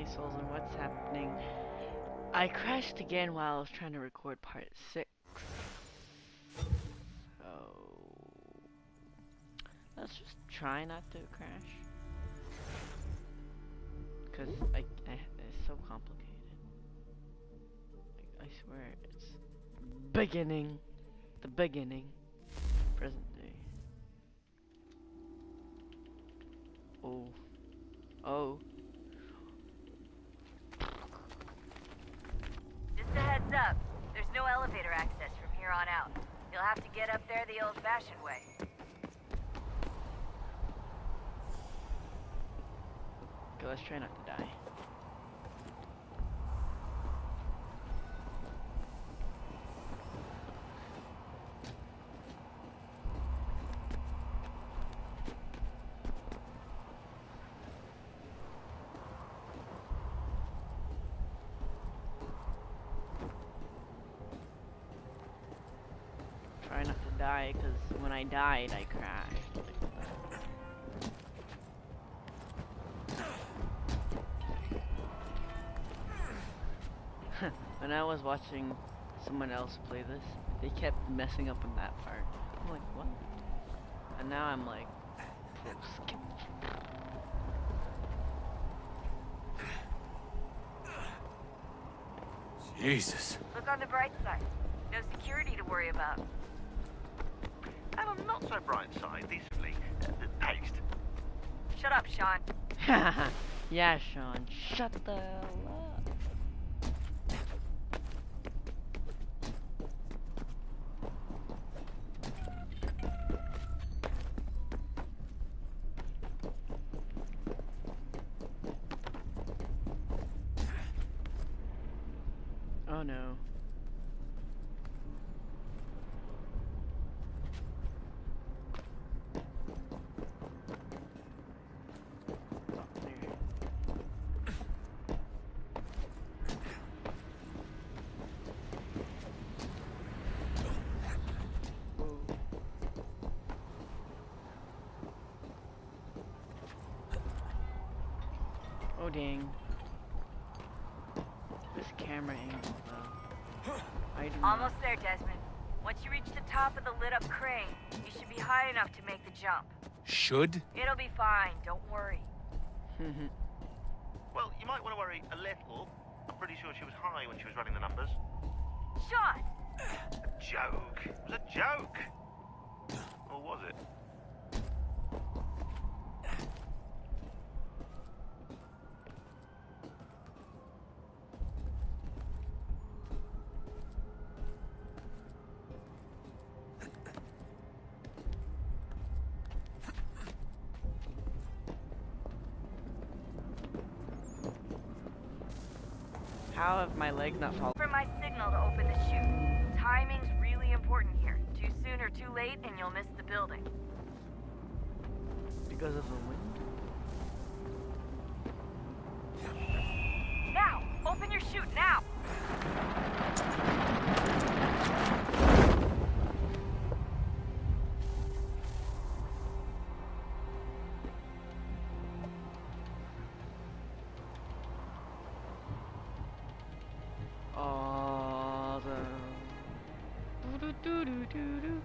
Hey Souls, and what's happening? I crashed again while I was trying to record part 6. So let's just try not to crash. Cause it's so complicated. Like, I swear it's beginning. The beginning. Present day. Oh. Oh. Just a heads up, there's no elevator access from here on out. You'll have to get up there the old-fashioned way. Okay, let's try not to die. Try not to die, because when I died, I crashed. When I was watching someone else play this, they kept messing up in that part. I'm like, what? And now I'm like, skip. Jesus. Look on the bright side. No security to worry about. And on the not so bright side, decently paced. Shut up, Sean. Yeah, Sean, shut the hell up. Oh no. Oh dang. This camera angle though. I do Almost there, Desmond. Once you reach the top of the lit-up crane, you should be high enough to make the jump. Should? It'll be fine, don't worry. Well, you might want to worry a little. I'm pretty sure she was high when she was running the numbers. Sean! A joke. It was a joke. Or was it? How have my legs not fallen? For my signal to open the chute. Timing's really important here. Too soon or too late, and you'll miss the building. Because of the wind? Now! Open your chute, now! All the do do do do do.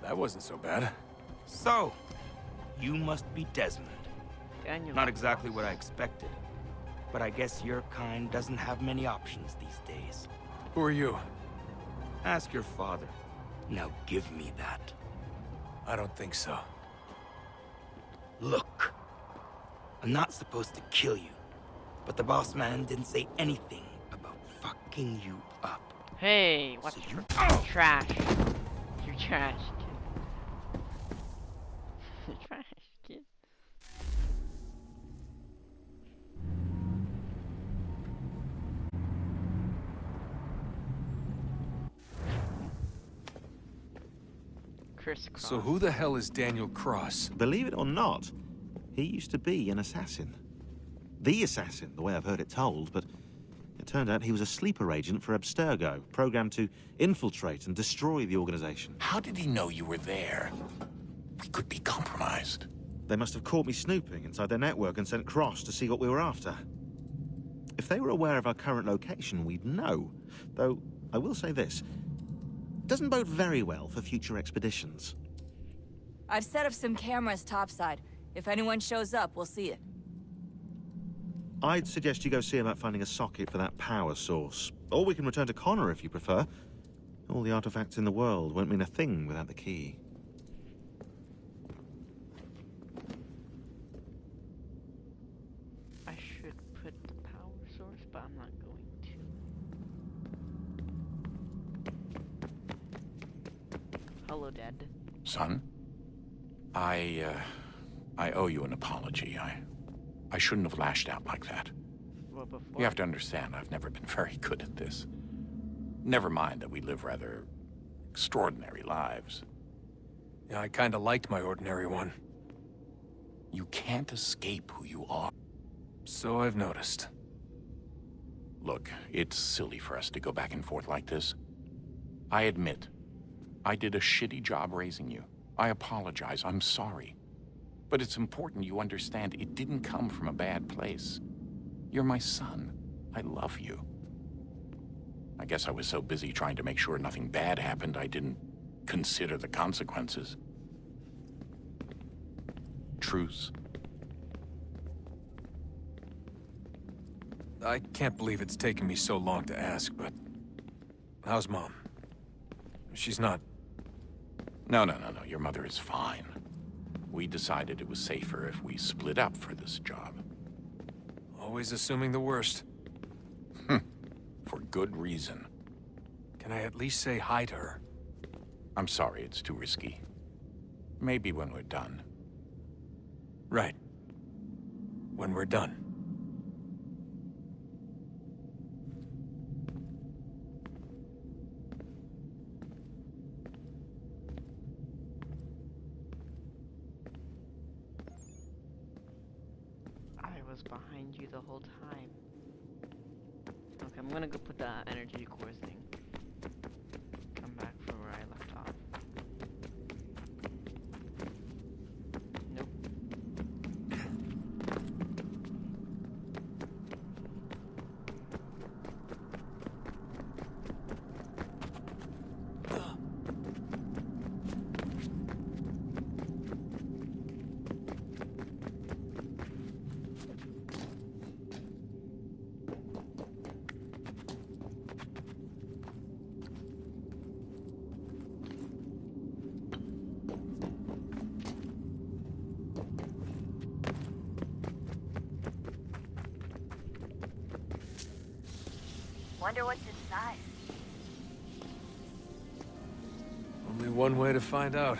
That wasn't so bad. So, you must be Desmond. Daniel. Not exactly what I expected. But I guess your kind doesn't have many options these days. Who are you? Ask your father. Now give me that. I don't think so. Look. I'm not supposed to kill you. But the boss man didn't say anything about fucking you up. Hey, what So you trash? You're trash. Chris Cross. So who the hell is Daniel Cross? Believe it or not, he used to be an assassin. The assassin, the way I've heard it told, but it turned out he was a sleeper agent for Abstergo, programmed to infiltrate and destroy the organization. How did he know you were there? We could be compromised. They must have caught me snooping inside their network and sent Cross to see what we were after. If they were aware of our current location, we'd know. Though, I will say this. It doesn't bode very well for future expeditions. I've set up some cameras topside. If anyone shows up, we'll see it. I'd suggest you go see about finding a socket for that power source. Or we can return to Connor if you prefer. All the artifacts in the world won't mean a thing without the key. I should put the power source, but I'm not going to. Hello, Dad. Son? I owe you an apology. I shouldn't have lashed out like that. Well, before. You have to understand, I've never been very good at this. Never mind that we live rather extraordinary lives. Yeah, I kinda liked my ordinary one. You can't escape who you are. So I've noticed. Look, it's silly for us to go back and forth like this. I admit, I did a shitty job raising you. I apologize, I'm sorry. But it's important you understand it didn't come from a bad place. You're my son. I love you. I guess I was so busy trying to make sure nothing bad happened, I didn't consider the consequences. Truce. I can't believe it's taken me so long to ask, but... how's Mom? She's not... No. Your mother is fine. We decided it was safer if we split up for this job. always assuming the worst. For good reason. Can I at least say hi to her? I'm sorry, it's too risky. Maybe when we're done. Right. When we're done. I was behind you the whole time. Okay, I'm gonna go put the energy cores thing. Come back from where I left off. Nope. Wonder what's inside. Only one way to find out.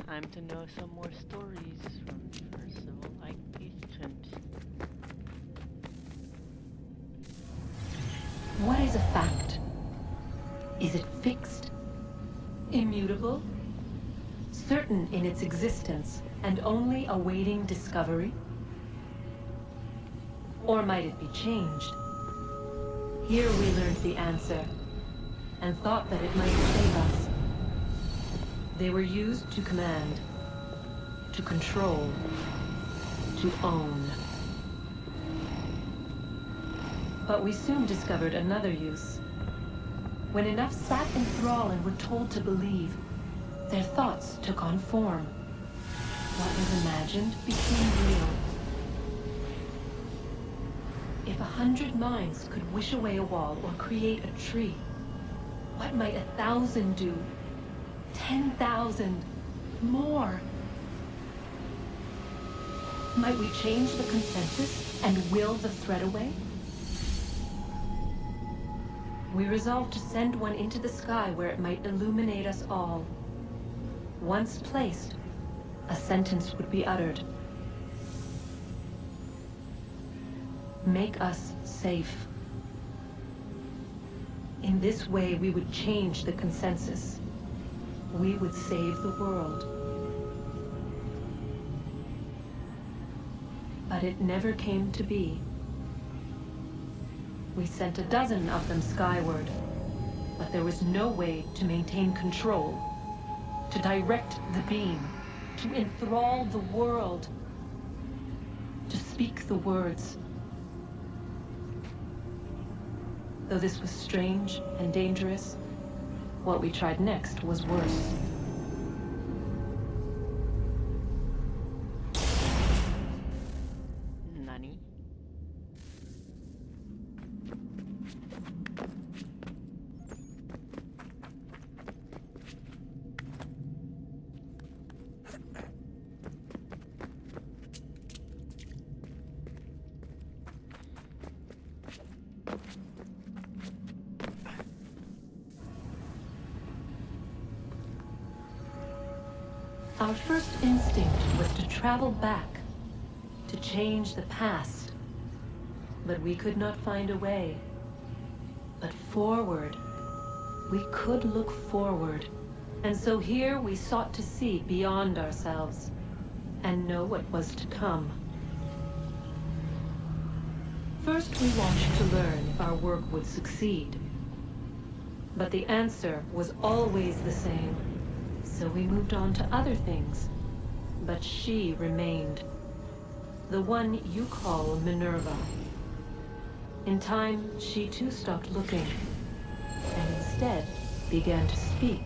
Time to know some more stories from the first civil agent. What is a fact? Is it fixed? Immutable? Certain in its existence and only awaiting discovery? Or might it be changed? Here we learned the answer and thought that it might save us. They were used to command, to control, to own. But we soon discovered another use. When enough sat in thrall and were told to believe, their thoughts took on form. What was imagined became real. If 100 minds could wish away a wall or create a tree, what might 1,000 do? 10,000? More? Might we change the consensus and will the threat away? We resolved to send one into the sky where it might illuminate us all. Once placed, a sentence would be uttered. Make us safe. In this way, we would change the consensus. We would save the world. But it never came to be. We sent a dozen of them skyward, but there was no way to maintain control, to direct the beam, to enthrall the world, to speak the words. Though this was strange and dangerous, what we tried next was worse. Nani? Our first instinct was to travel back, to change the past. But we could not find a way. But forward, we could look forward. And so here we sought to see beyond ourselves and know what was to come. First, we watched to learn if our work would succeed. But the answer was always the same. So we moved on to other things. But she remained. The one you call Minerva. In time, she too stopped looking, and instead began to speak.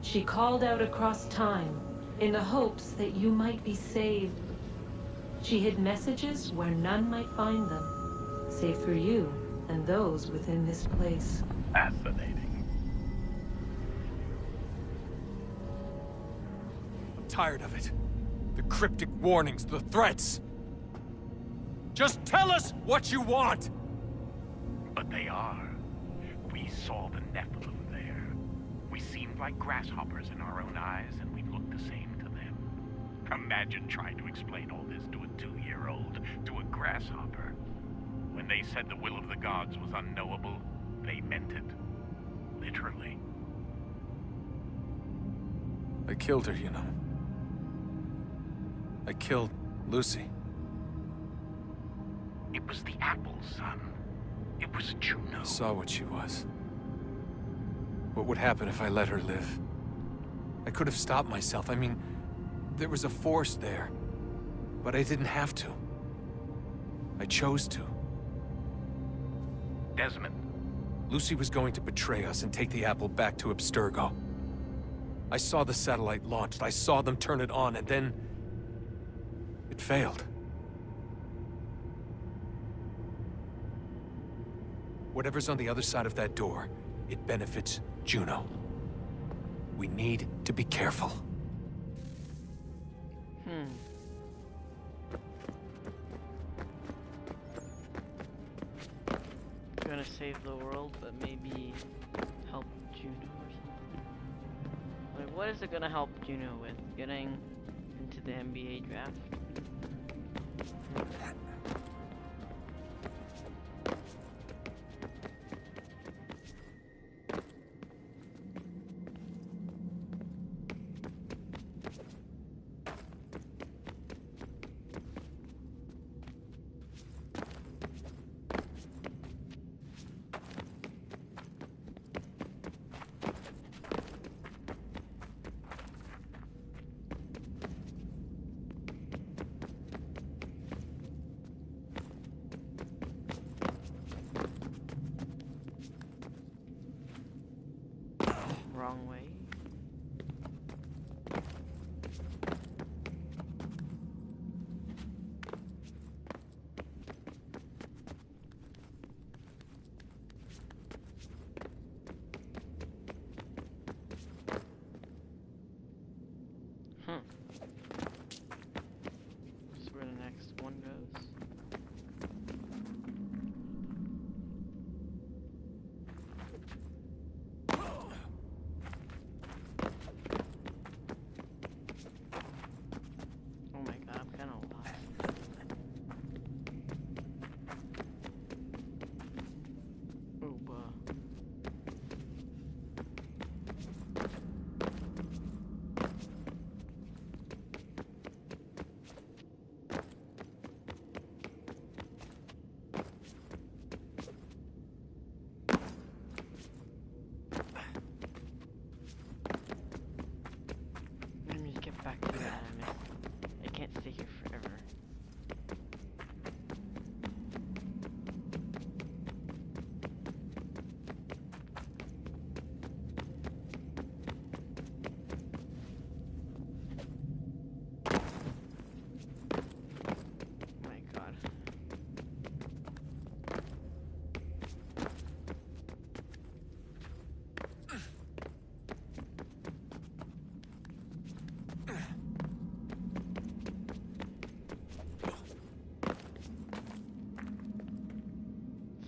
She called out across time, in the hopes that you might be saved. She hid messages where none might find them, save for you and those within this place. Fascinating. Tired of it. The cryptic warnings, the threats. Just tell us what you want! But they are. We saw the Nephilim there. We seemed like grasshoppers in our own eyes, and we looked the same to them. Imagine trying to explain all this to a 2-year-old, to a grasshopper. When they said the will of the gods was unknowable, they meant it. Literally. I killed her, you know. I killed Lucy. It was the apple, son. It was Juno. I saw what she was. What would happen if I let her live? I could have stopped myself. I mean, there was a force there. But I didn't have to. I chose to. Desmond. Lucy was going to betray us and take the apple back to Abstergo. I saw the satellite launched. I saw them turn it on, and then it failed. Whatever's on the other side of that door, it benefits Juno. We need to be careful. Gonna save the world, but maybe help Juno or something. Like, what is it gonna help Juno with? Getting into the NBA draft? Wrong way. That's where the next one goes. Oh my god, I'm kind of lost. Oh, let me just get back to that. I can't stay here forever. My god.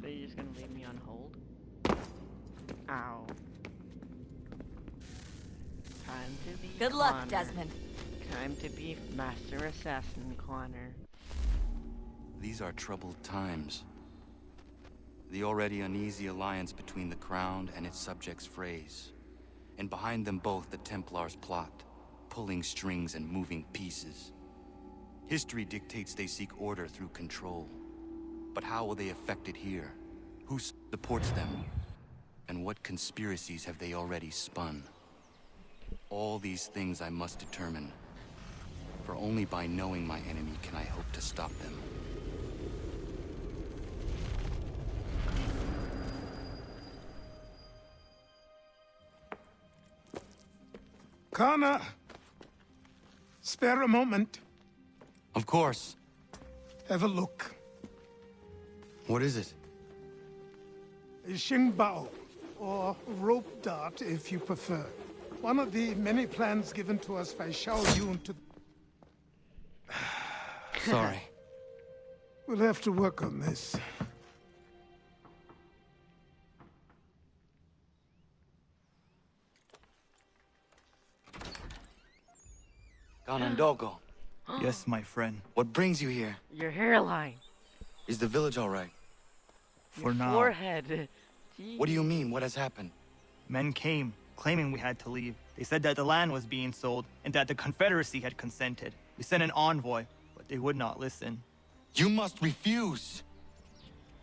So you're just gonna leave me on hold? Ow. Time to be Good luck, Connor. Desmond. Time to be Master Assassin Connor. These are troubled times. The already uneasy alliance between the Crown and its subjects frays. And behind them both the Templars plot, pulling strings and moving pieces. History dictates they seek order through control. But how will they affect it here? Who supports them? And what conspiracies have they already spun? All these things I must determine. For only by knowing my enemy can I hope to stop them. Connor! Spare a moment. Of course. Have a look. What is it? A Xingbao, or rope dart if you prefer. One of the many plans given to us by Xiao Yun to... Sorry. We'll have to work on this. Ganondogo, Yes, my friend. what brings you here? Your hairline. Is the village all right? For Your now. forehead. What do you mean? What has happened? Men came, claiming we had to leave. They said that the land was being sold, and that the Confederacy had consented. We sent an envoy, but they would not listen. You must refuse!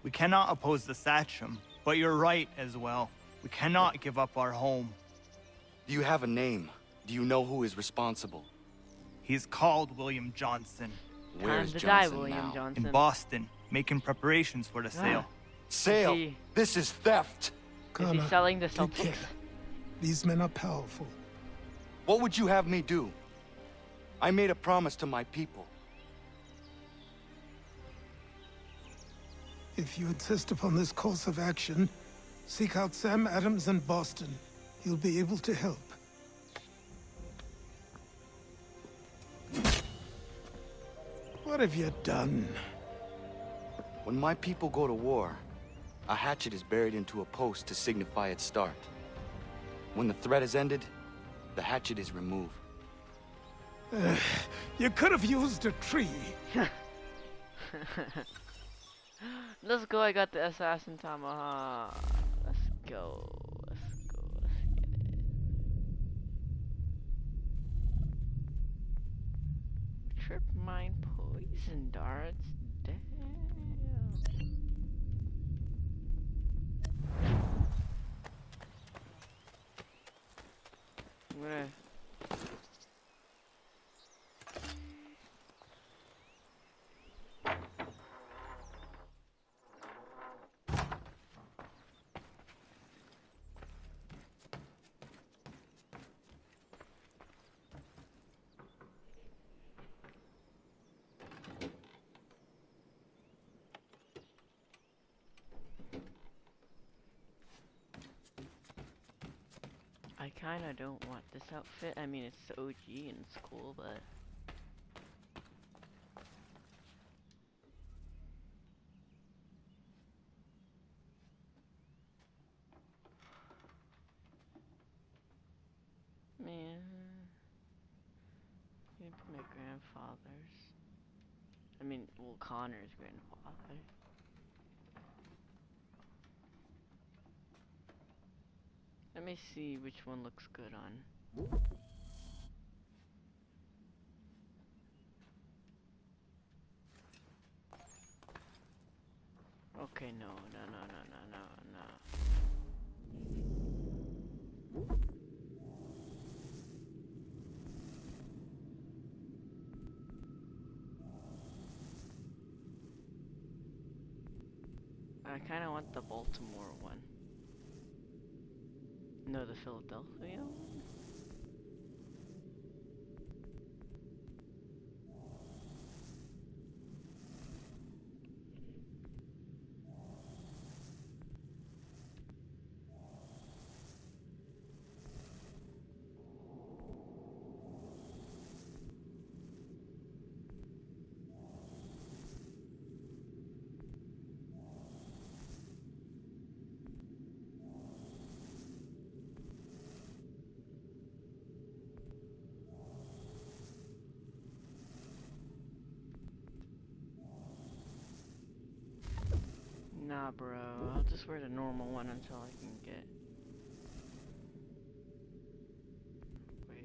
We cannot oppose the Sachem, but you're right as well. We cannot give up our home. Do you have a name? Do you know who is responsible? He's called William Johnson. Where Time is to die, Johnson William now? Johnson. In Boston, making preparations for the sale. Sale! he- This is theft! Is Connor, he selling the take care. Celtics? These men are powerful. What would you have me do? I made a promise to my people. If you insist upon this course of action, seek out Sam Adams in Boston. He'll be able to help. What have you done? When my people go to war, a hatchet is buried into a post to signify its start. When the threat is ended, the hatchet is removed. You could have used a tree. Let's go, I got the assassin tomahawk. Let's go. Let's go. Let's get it. Trip mine poison darts. Damn. I'm gonna... I kinda don't want this outfit. I mean, it's OG and it's cool, but... Man... I'm gonna put my grandfather's. I mean, well, Connor's grandfather. Let me see which one looks good on. Okay, no. I kinda want the Baltimore one. No, the Philadelphia one? Nah, bro. I'll just wear the normal one until I can get... Wait.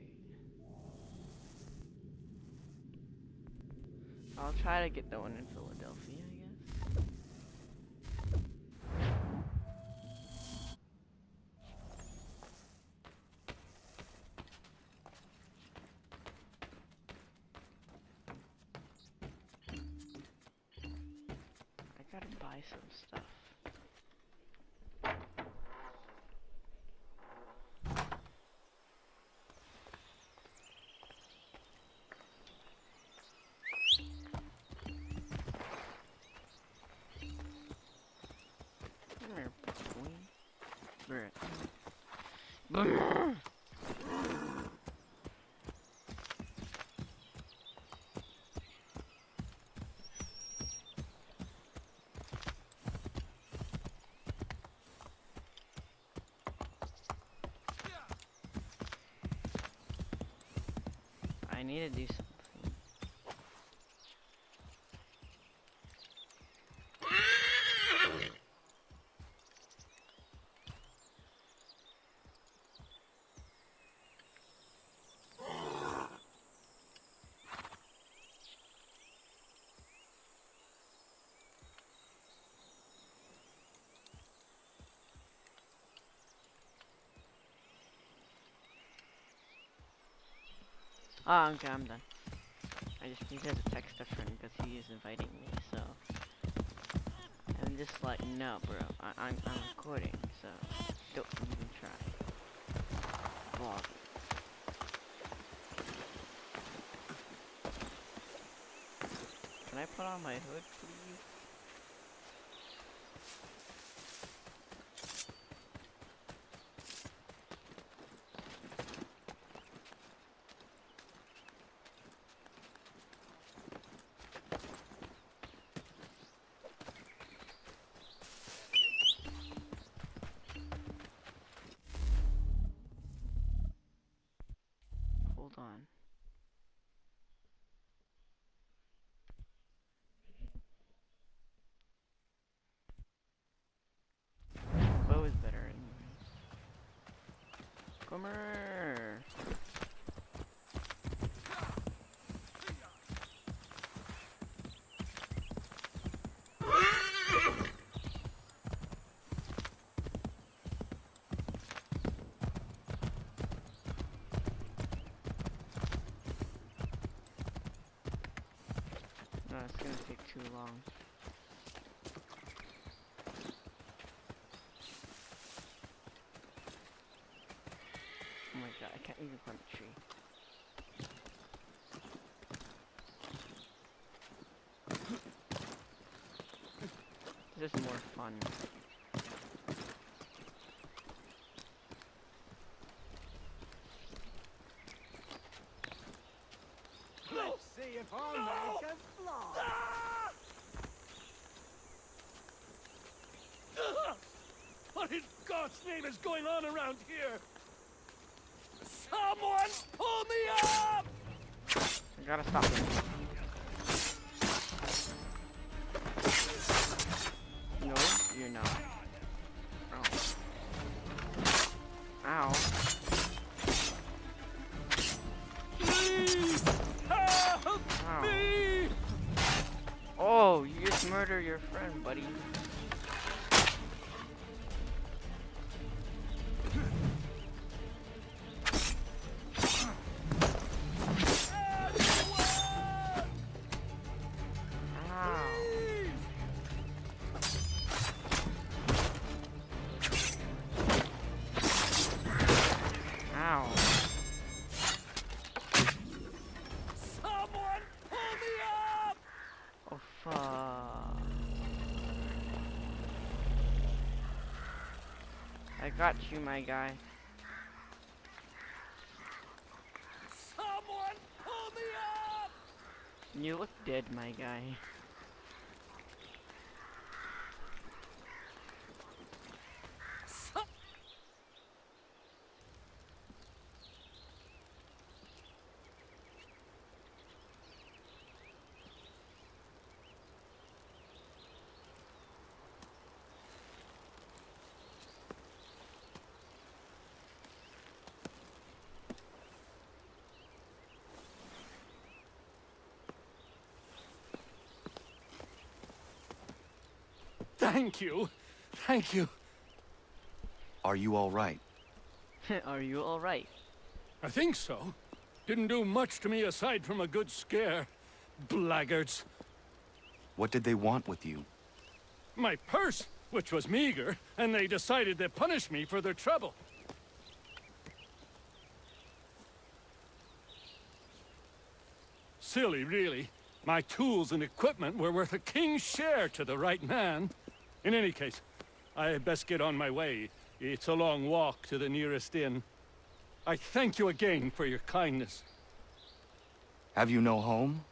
I'll try to get the one in Philadelphia, I guess. I gotta buy some stuff. Come here, boy. Brr. I need to do something. Oh, okay, I'm done. I just need to text a friend because he is inviting me, so... I'm just like, no, bro, I'm recording, so don't even try. Vlog. Can I put on my hood, please? Hold on. Bow is better anyways. Come here. No, it's gonna take too long. Oh my god, I can't even climb a tree. This is more fun. What in God's name is going on around here? Someone pull me up! I gotta stop him. No, you're not. Oh. Ow. Please help Ow. me! Oh, you just murdered your friend, buddy. Ow. Someone pull me up! Oh, fuck. I got you, my guy. Someone pull me up! You look dead, my guy. Thank you. Thank you. Are you all right? Are you alright? I think so. Didn't do much to me aside from a good scare. Blackguards. What did they want with you? My purse, which was meager, and they decided to punish me for their trouble. Silly, really. My tools and equipment were worth a king's share to the right man. In any case, I had best get on my way. It's a long walk to the nearest inn. I thank you again for your kindness. Have you no home?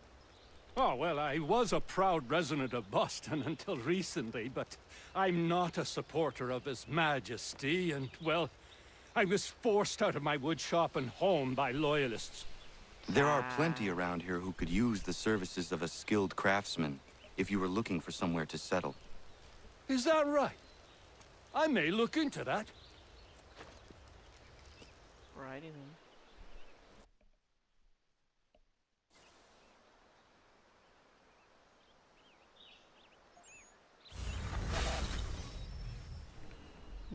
Oh, well, I was a proud resident of Boston until recently, but I'm not a supporter of His Majesty, and, well, I was forced out of my woodshop and home by loyalists. There are plenty around here who could use the services of a skilled craftsman if you were looking for somewhere to settle. Is that right? I may look into that. Righty then.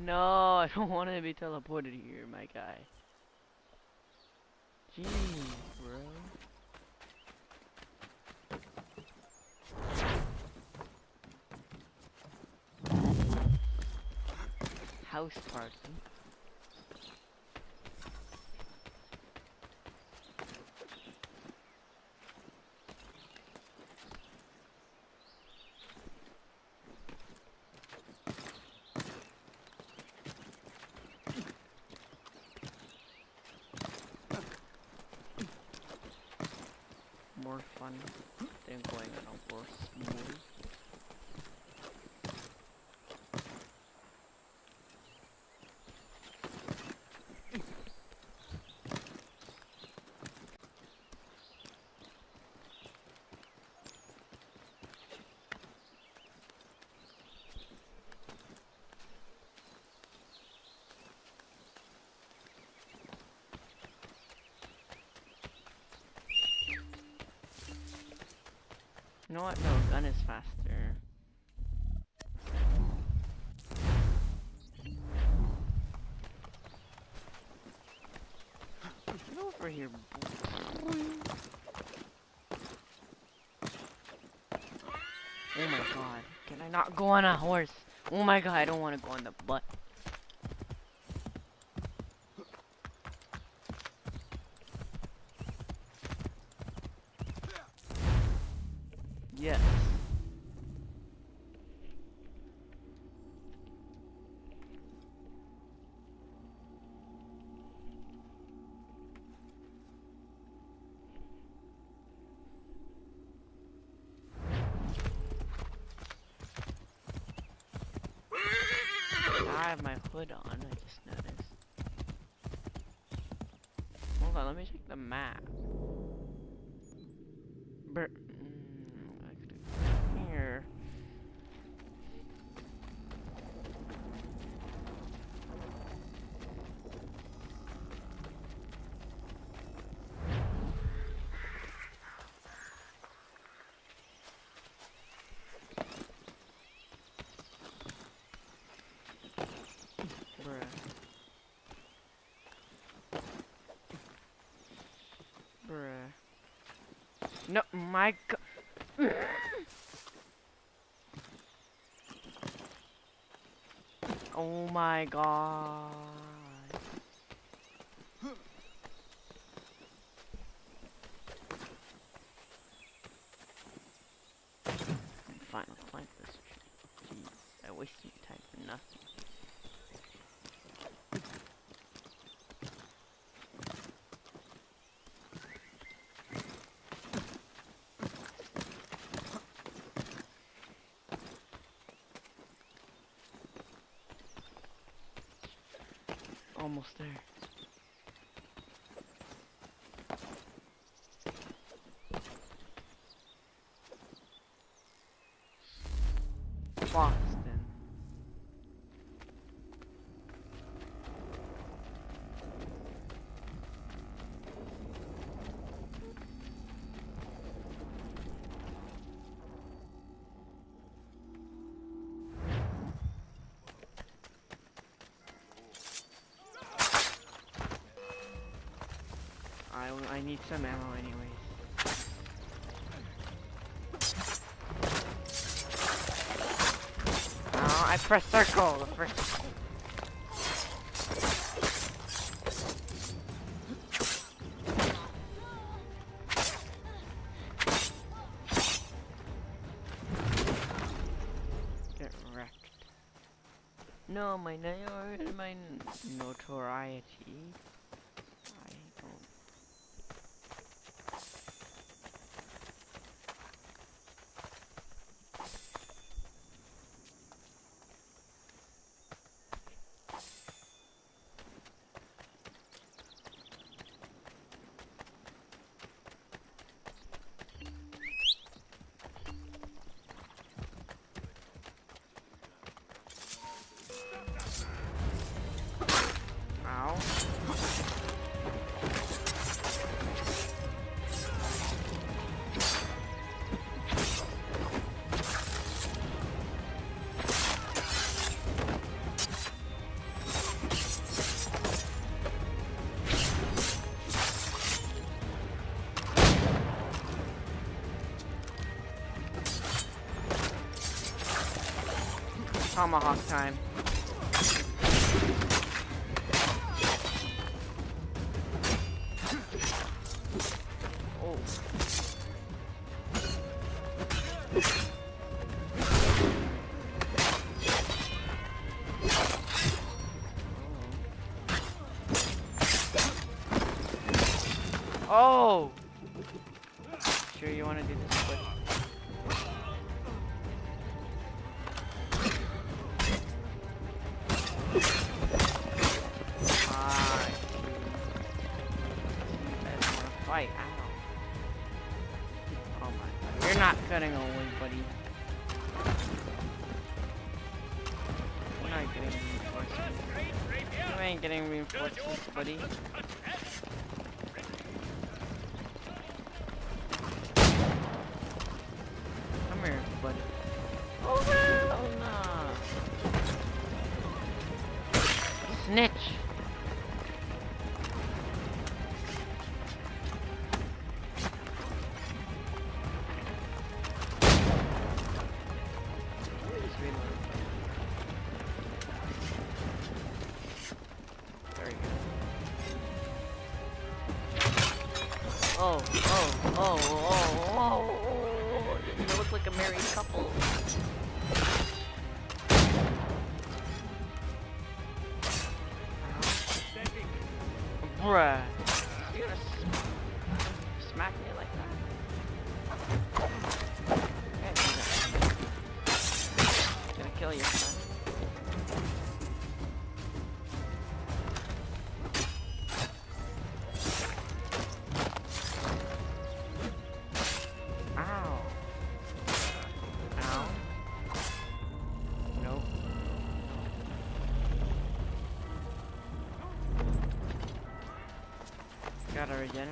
No, I don't want to be teleported here, my guy. Jeez, bro. House party. More fun than going on a horse movie. You know what? No, gun is faster. Get over here, boy. Oh my god. Can I not go on a horse? Oh my god, I don't want to go on the butt. Yes. have my hood on, I just noticed. Hold on, let me check the map. Here. Bruh. No, my god. Oh my god. Fine, I'll climb this tree. Jeez, I wasted time for nothing. Almost there. Boston. I need some ammo anyways. Oh, I pressed circle the first. Get wrecked. No, my notoriety. I don't. Ow. Tomahawk time. Oh. Oh. Sure you want to do this quick? Fight. Ow. Oh my god. You're not cutting away, buddy. You're not getting reinforcements. You ain't getting reinforcements, buddy. Come here, buddy. Oh hell no! Snitch! Oh, you look like a married couple. Bruh. You're gonna smack me like that? Can't do that. Gonna kill you, son. gotta regenerate.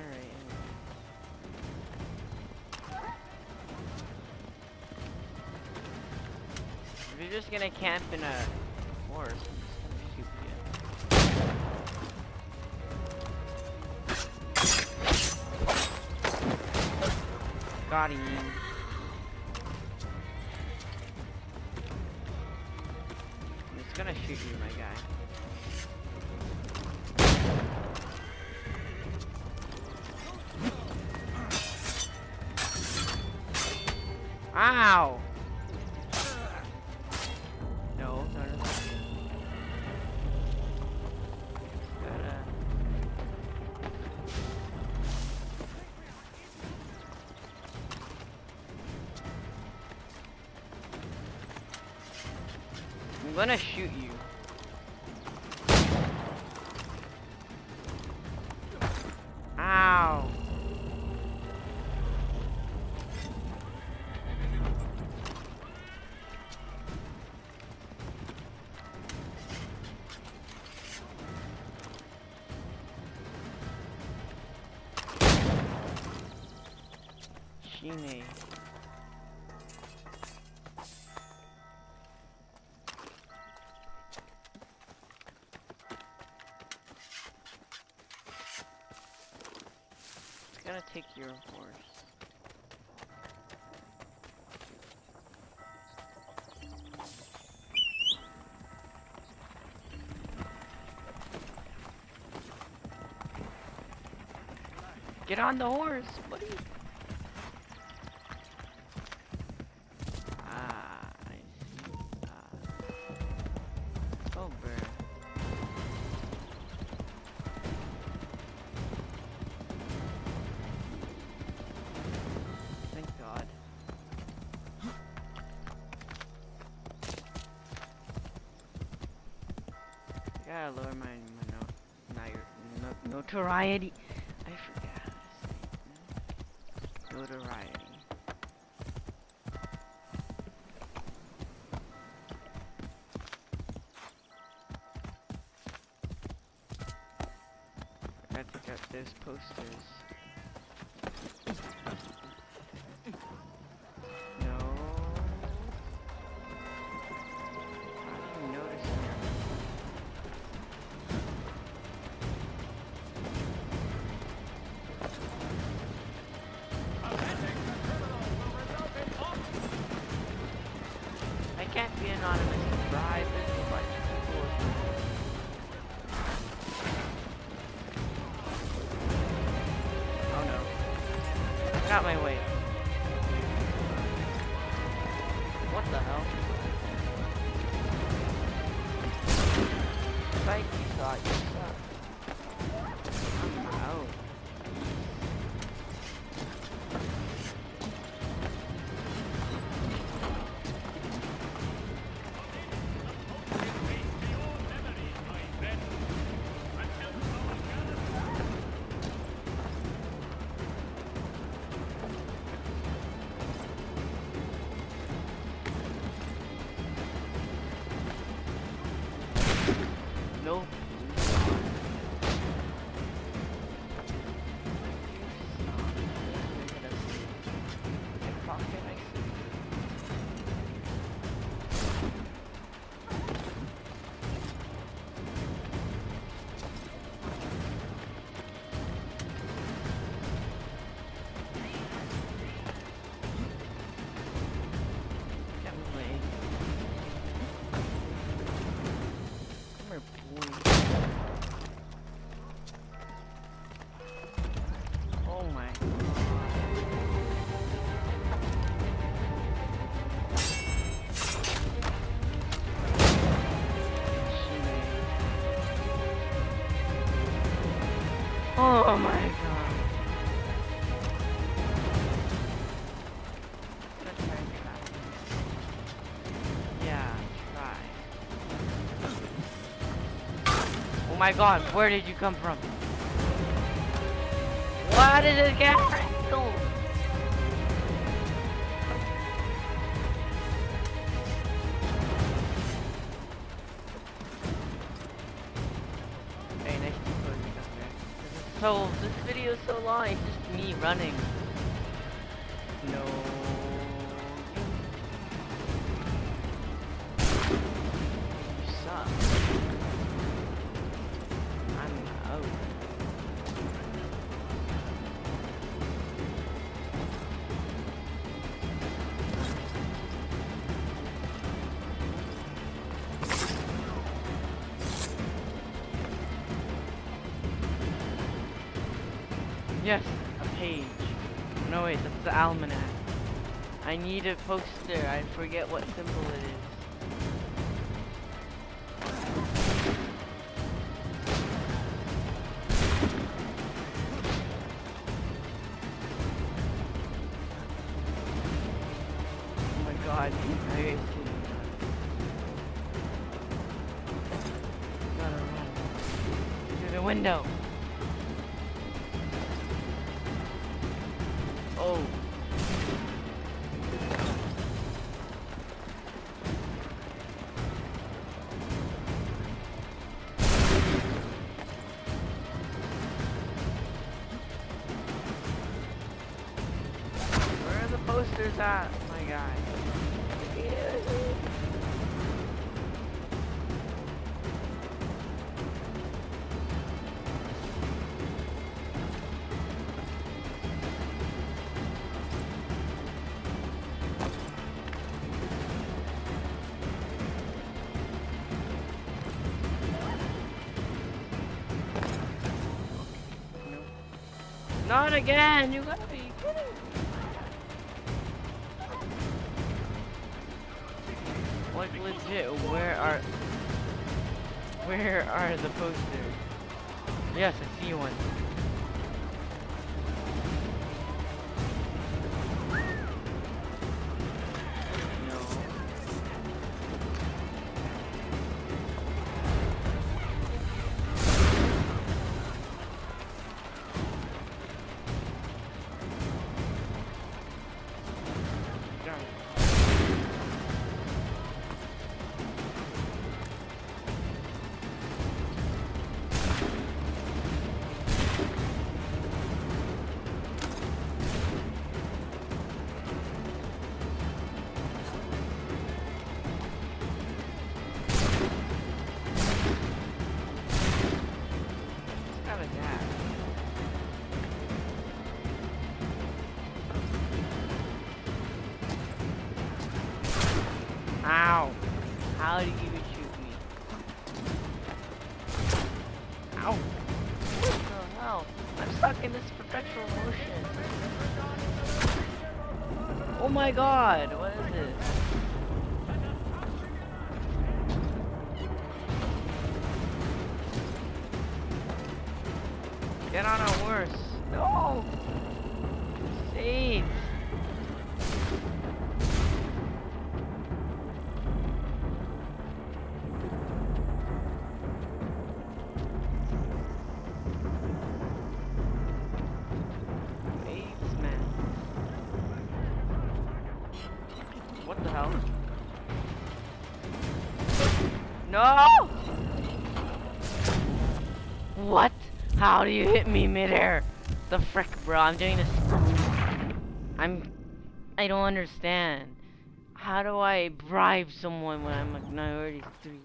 If you're just gonna camp in a forest, I'm just gonna shoot you. Got him. I'm just gonna shoot you, my guy. Ow! No, no, no. Gotta... I'm gonna shoot you. Ow! Shine. It's gonna take your horse. Get on the horse, buddy. Gotta lower my notoriety. I forgot how to say it. Notoriety. I gotta take out those posters. Can't be anonymous and bribe this much people. Oh no. Get out my way. What the hell? Fight, you thought you sucked. I'm out. Nope. Oh my god. Yeah, try. Oh my god, where did you come from? What did it get? Go. So this video is so long? It's just me running. No. You suck. I'm out. Yes, a page. No wait, that's the almanac. I need a poster. I forget what symbol it is. Oh my god, I see. Gotta run. Through the window. Oh. Where are the posters at, my guy? Not again! You gotta be kidding me! Like legit, where are the posters? Yes, I see one. Ow! How did you even shoot me? Ow! What the hell? I'm stuck in this perpetual motion. Oh my god! What is this? Get on a horse. No! Save! What the hell? No! What? How do you hit me midair? The frick, bro? I'm doing this. I don't understand. How do I bribe someone when I'm like minority 3?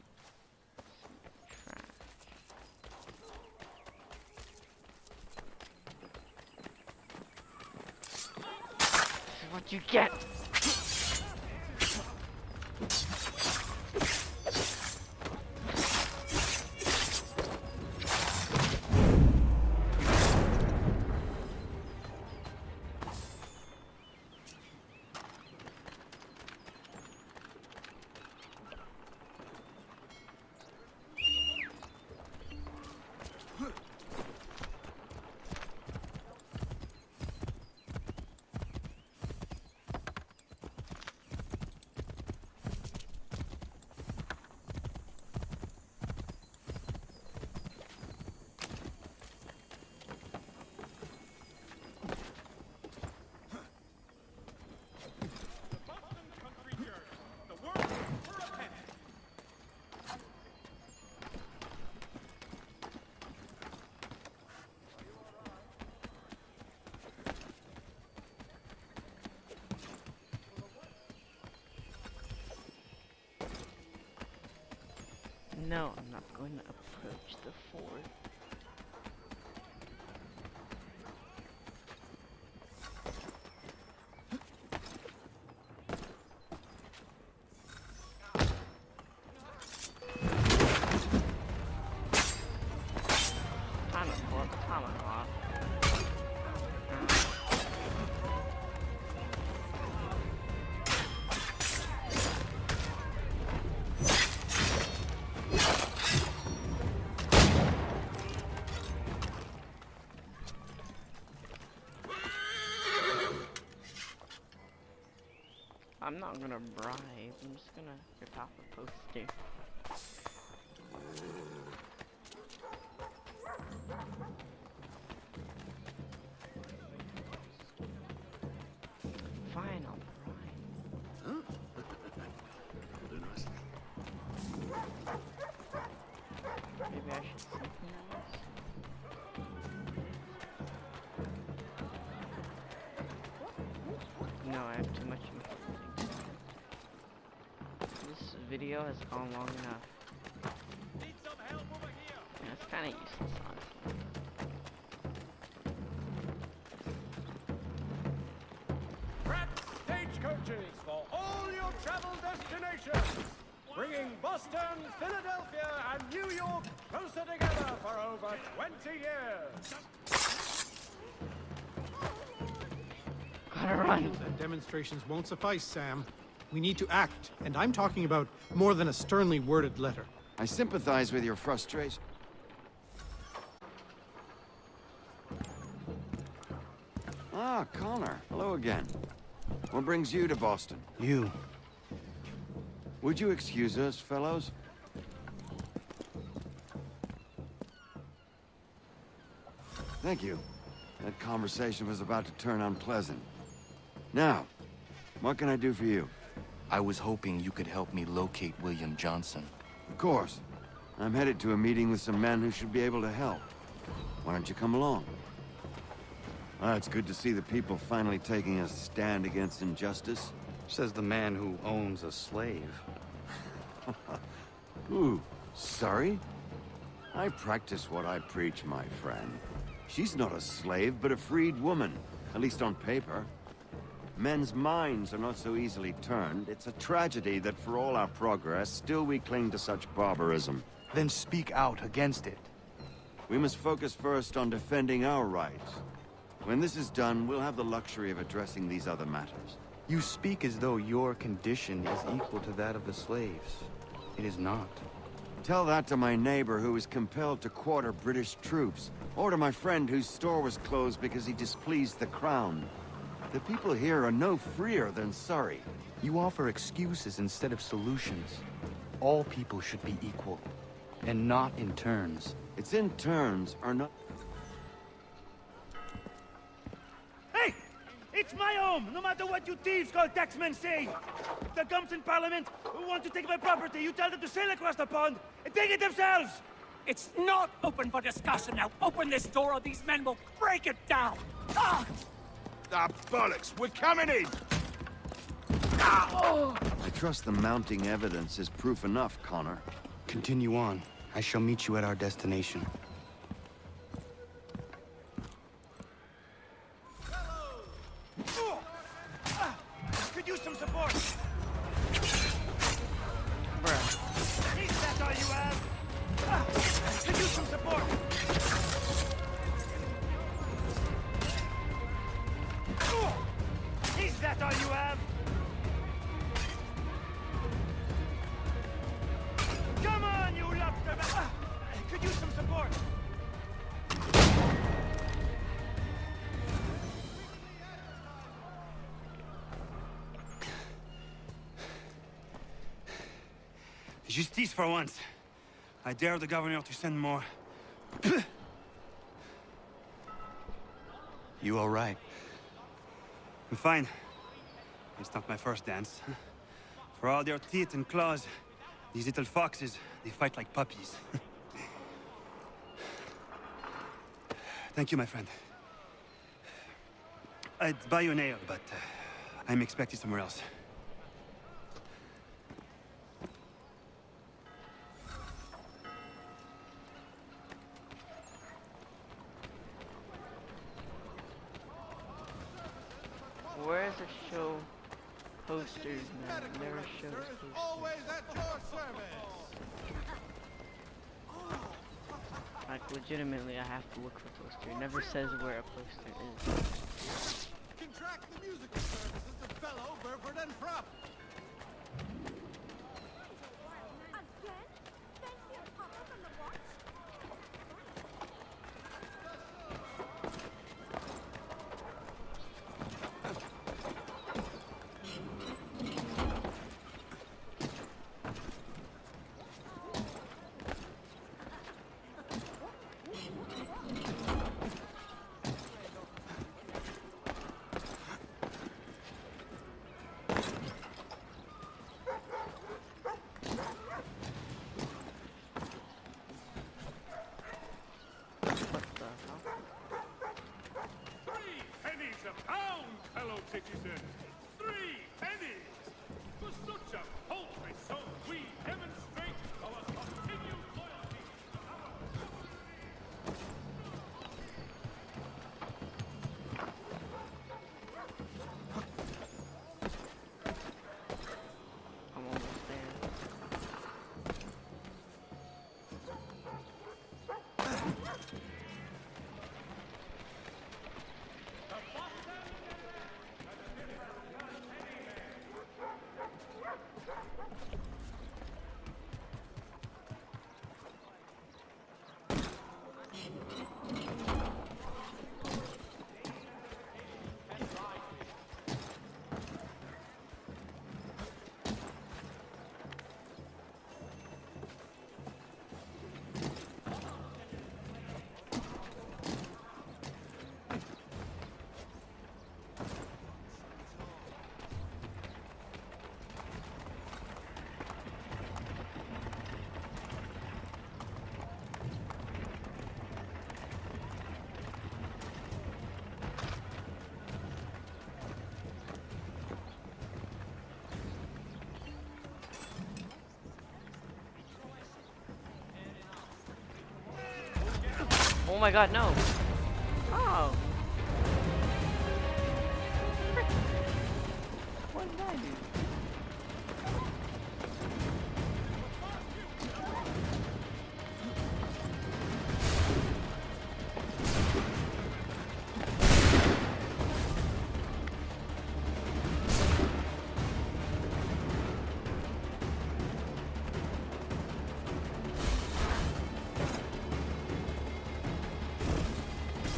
This is what you get. No, I'm not going to approach the fort. Time to pull up the tomahawk. I'm not gonna bribe, I'm just gonna rip off a poster. Fine, I'll bribe. Maybe I should synchronize. No, I have too much information. This video has gone long enough. Need some help over here. Yeah, it's kind of useless, honestly. Pratt stagecoaches for all your travel destinations, bringing Boston, Philadelphia, and New York closer together for over 20 years. Gotta run. And demonstrations won't suffice, Sam. We need to act, and I'm talking about more than a sternly worded letter. I sympathize with your frustration. Ah, Connor. Hello again. What brings you to Boston? You. Would you excuse us, fellows? Thank you. That conversation was about to turn unpleasant. Now, what can I do for you? I was hoping you could help me locate William Johnson. Of course. I'm headed to a meeting with some men who should be able to help. Why don't you come along? It's good to see the people finally taking a stand against injustice. Says the man who owns a slave. Ooh, sorry? I practice what I preach, my friend. She's not a slave, but a freed woman, at least on paper. Men's minds are not so easily turned. It's a tragedy that for all our progress, still we cling to such barbarism. Then speak out against it. We must focus first on defending our rights. When this is done, we'll have the luxury of addressing these other matters. You speak as though your condition is equal to that of the slaves. It is not. Tell that to my neighbor who was compelled to quarter British troops, or to my friend whose store was closed because he displeased the crown. The people here are no freer than Surrey. You offer excuses instead of solutions. All people should be equal, and not in turns. It's in turns, or not. Hey! It's my home, no matter what you thieves called taxmen say! If the gums in Parliament who want to take my property, you tell them to sail across the pond and take it themselves! It's not open for discussion now. Open this door or these men will break it down! Ah! Ah, bollocks! We're coming in! Ah! I trust the mounting evidence is proof enough, Connor. Continue on. I shall meet you at our destination. Could use some support! Bruh. Is that all you have? Could use some support! Is that all you have? Come on, you lobster! Could use some support! Justice for once. I dare the governor to send more. You all right? I'm fine. It's not my first dance. For all their teeth and claws, these little foxes, they fight like puppies. Thank you, my friend. I'd buy you an ale, but I'm expected somewhere else. Where is it show posters, man? It never shows posters. Always at your service. Like, legitimately, I have to look for a poster. It never says where a poster is. Contract the musical services of fellow Burford and Prop. citizen. 3 pennies! For such a paltry sum, we demonstrate our continued loyalty to our I'm almost there. Oh my god, no! Oh! What did I do?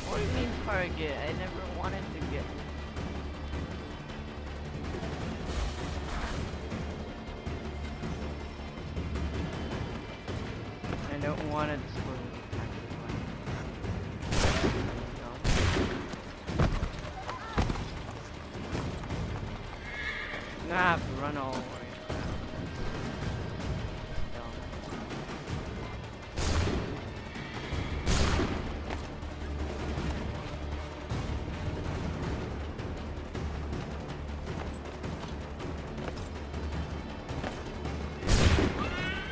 What do you mean target? I never wanted to get. I don't want to destroy the I have to run all the way.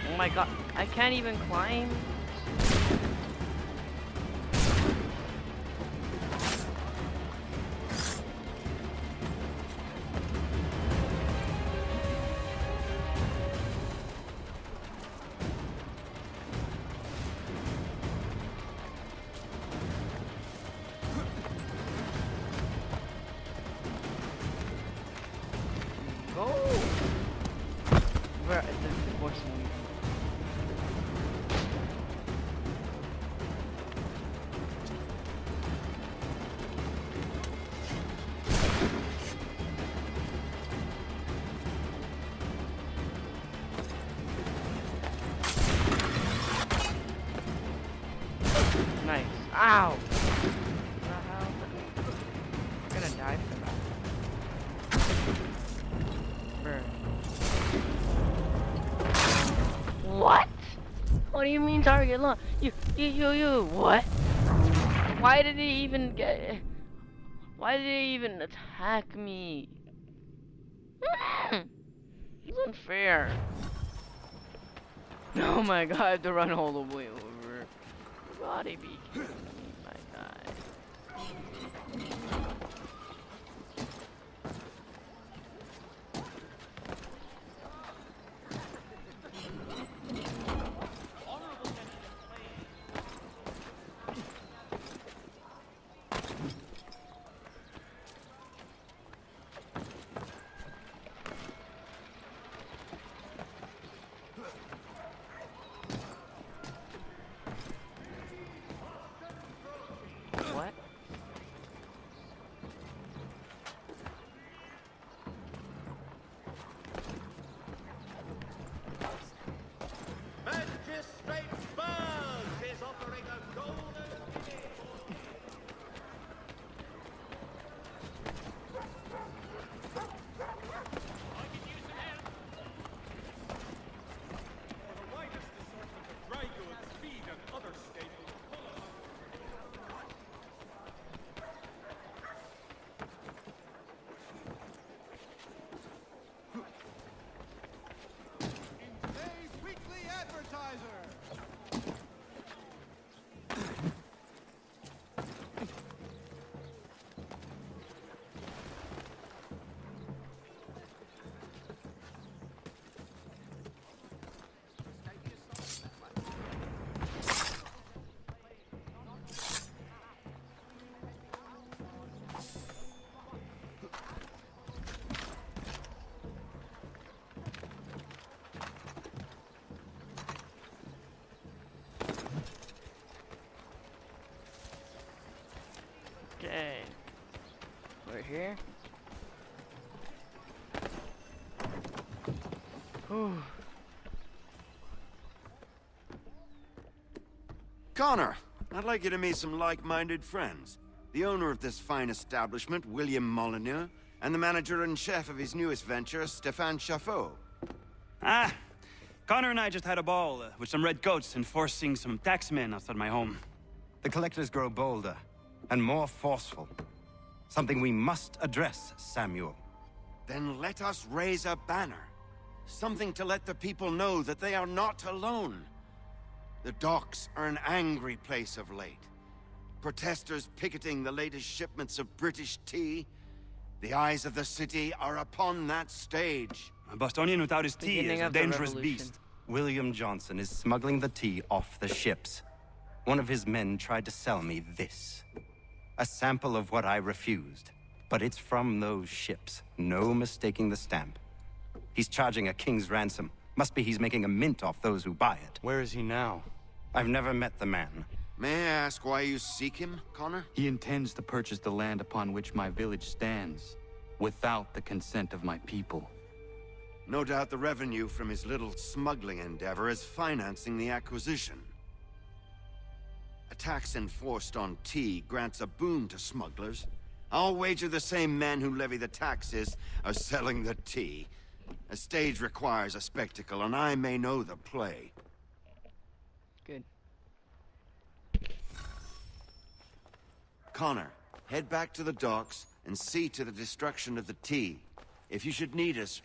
Oh my god, I can't even climb. Go! Where is the horse moving? Nice. Ow! What the hell? I'm gonna die for that. Burn. What? What do you mean target long? You, what? Why did he even get... Why did he even attack me? It's unfair. Oh my god, I have to run all the way over. Body be killing me, my guy. Right here. Whew. Connor, I'd like you to meet some like-minded friends. The owner of this fine establishment, William Molyneux, and the manager and chef of his newest venture, Stéphane Chaffeau. Ah, Connor and I just had a ball with some red coats enforcing some taxmen outside my home. The collectors grow bolder and more forceful. Something we must address, Samuel. Then let us raise a banner. Something to let the people know that they are not alone. The docks are an angry place of late. Protesters picketing the latest shipments of British tea. The eyes of the city are upon that stage. A Bostonian without his tea Beginning is a of the dangerous revolution. beast. William Johnson is smuggling the tea off the ships. One of his men tried to sell me this. A sample of what I refused. But it's from those ships. No mistaking the stamp. He's charging a king's ransom. Must be he's making a mint off those who buy it. Where is he now? I've never met the man. May I ask why you seek him, Connor? He intends to purchase the land upon which my village stands, without the consent of my people. No doubt the revenue from his little smuggling endeavor is financing the acquisition. A tax enforced on tea grants a boon to smugglers. I'll wager the same men who levy the taxes are selling the tea. A stage requires a spectacle, and I may know the play. Good. Connor, head back to the docks and see to the destruction of the tea. If you should need us,